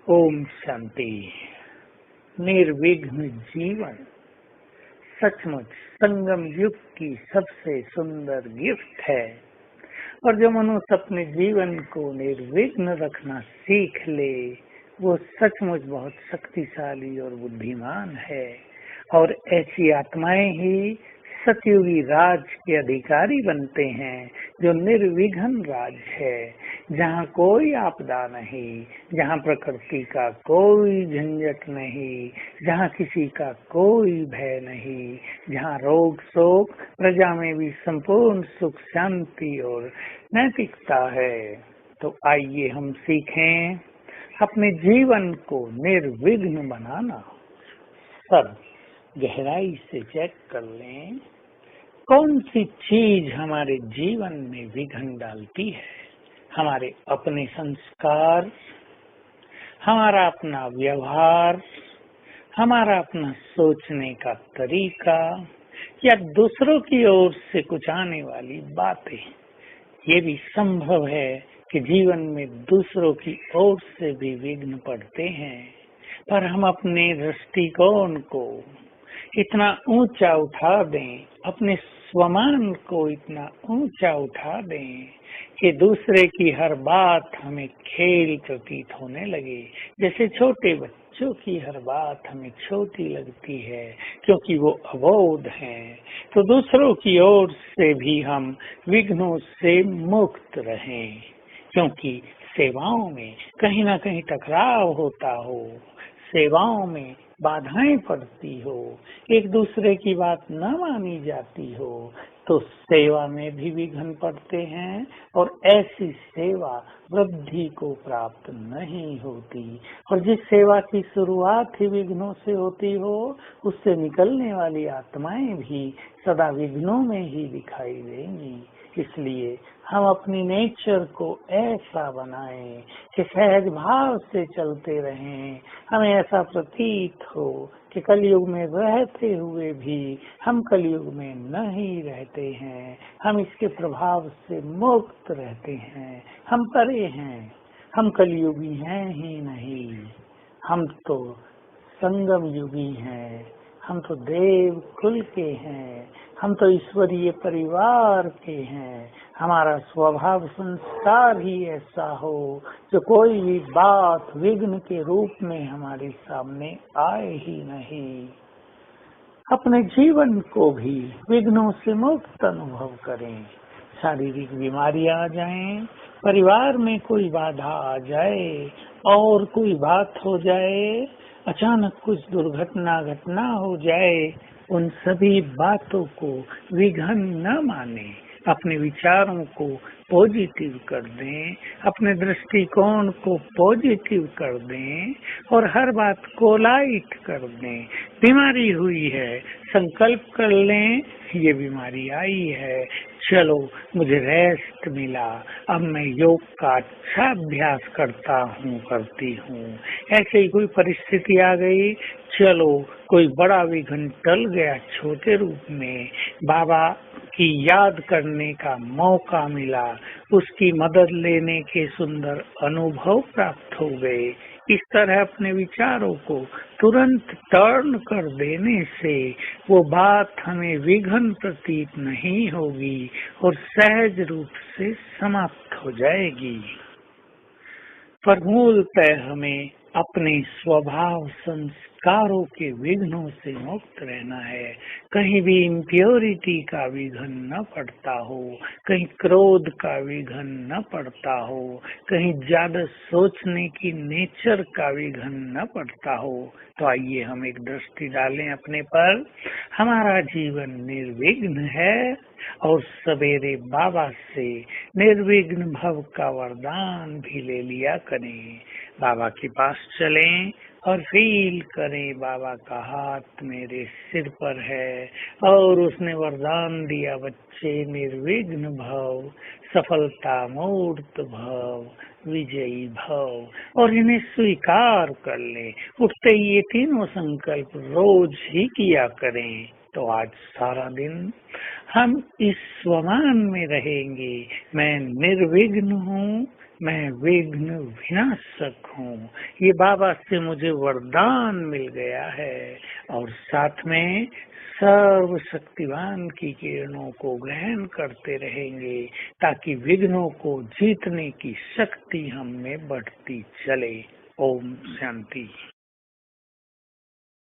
ओम शांति। निर्विघ्न जीवन सचमुच संगम युग की सबसे सुंदर गिफ्ट है। और जो मनुष्य अपने जीवन को निर्विघ्न रखना सीख ले, वो सचमुच बहुत शक्तिशाली और बुद्धिमान है। और ऐसी आत्माएं ही सतयुगी राज के अधिकारी बनते हैं, जो निर्विघ्न राज है, जहाँ कोई आपदा नहीं, जहाँ प्रकृति का कोई झंझट नहीं, जहाँ किसी का कोई भय नहीं, जहाँ रोग शोक, प्रजा में भी संपूर्ण सुख शांति और नैतिकता है। तो आइए हम सीखें अपने जीवन को निर्विघ्न बनाना। सब गहराई से चेक कर लें, कौन सी चीज हमारे जीवन में विघ्न डालती है। हमारे अपने संस्कार, हमारा अपना व्यवहार, हमारा अपना सोचने का तरीका, या दूसरों की ओर से कुछ आने वाली बातें। ये भी संभव है कि जीवन में दूसरों की ओर से भी विघ्न पड़ते हैं, पर हम अपने दृष्टिकोण को इतना ऊंचा उठा दें, अपने स्वमान को इतना ऊंचा उठा दें कि दूसरे की हर बात हमें खेल प्रतीत होने लगे। जैसे छोटे बच्चों की हर बात हमें छोटी लगती है, क्योंकि वो अबोध हैं। तो दूसरों की ओर से भी हम विघ्नों से मुक्त रहें, क्योंकि सेवाओं में कहीं ना कहीं टकराव होता हो, सेवाओं में बाधाएं पड़ती हो, एक दूसरे की बात न मानी जाती हो, तो सेवा में भी विघ्न पड़ते हैं। और ऐसी सेवा वृद्धि को प्राप्त नहीं होती। और जिस सेवा की शुरुआत ही विघ्नों से होती हो, उससे निकलने वाली आत्माएं भी सदा विघ्नों में ही दिखाई देंगी। इसलिए हम अपनी नेचर को ऐसा बनाएं कि सहज भाव से चलते रहें। हमें ऐसा प्रतीत हो कि कलयुग में रहते हुए भी हम कलयुग में नहीं रहते हैं, हम इसके प्रभाव से मुक्त रहते हैं, हम परे हैं, हम कलयुगी हैं ही नहीं, हम तो संगम युगी हैं, हम तो देव कुल के हैं, हम तो ईश्वरीय परिवार के हैं। हमारा स्वभाव संस्कार ही ऐसा हो जो कोई भी बात विघ्न के रूप में हमारे सामने आए ही नहीं। अपने जीवन को भी विघ्नों से मुक्त अनुभव करें। शारीरिक बीमारियां आ जाएं, परिवार में कोई बाधा आ जाए और कोई बात हो जाए, अचानक कुछ घटना हो जाए, उन सभी बातों को विघ्न न माने। अपने विचारों को पॉजिटिव कर दें, अपने दृष्टिकोण को पॉजिटिव कर दें और हर बात को लाइट कर दें। बीमारी हुई है, संकल्प कर लें, ये बीमारी आई है, चलो मुझे रेस्ट मिला, अब मैं योग का अच्छा अभ्यास करती हूँ। ऐसे ही कोई परिस्थिति आ गई, चलो कोई बड़ा विघ्न टल गया छोटे रूप में, बाबा की याद करने का मौका मिला, उसकी मदद लेने के सुंदर अनुभव प्राप्त हो गए। इस तरह अपने विचारों को तुरंत टर्न कर देने से वो बात हमें विघ्न प्रतीत नहीं होगी और सहज रूप से समाप्त हो जाएगी। पर मूलतः हमें अपने स्वभाव संस्कारों के विघ्नों से मुक्त रहना है। कहीं भी इम्प्योरिटी का विघ्न न पड़ता हो, कहीं क्रोध का विघ्न न पड़ता हो, कहीं ज्यादा सोचने की नेचर का विघ्न न पड़ता हो। तो आइए हम एक दृष्टि डालें अपने पर। हमारा जीवन निर्विघ्न है और सवेरे बाबा से निर्विघ्न भव का वरदान भी ले लिया करें। बाबा के पास चलें और फील करें बाबा का हाथ मेरे सिर पर है और उसने वरदान दिया, बच्चे निर्विघ्न भव, सफलता मूर्त भव, विजयी भव। और इन्हें स्वीकार कर लें। उठते ही ये तीनों संकल्प रोज ही किया करें। तो आज सारा दिन हम इस स्वमान में रहेंगे, मैं निर्विघ्न हूँ, मैं विघ्न विनाशक हूँ। ये बाबा से मुझे वरदान मिल गया है और साथ में सर्व शक्तिवान की किरणों को ग्रहण करते रहेंगे ताकि विघ्नों को जीतने की शक्ति हम में बढ़ती चले। ओम शांति।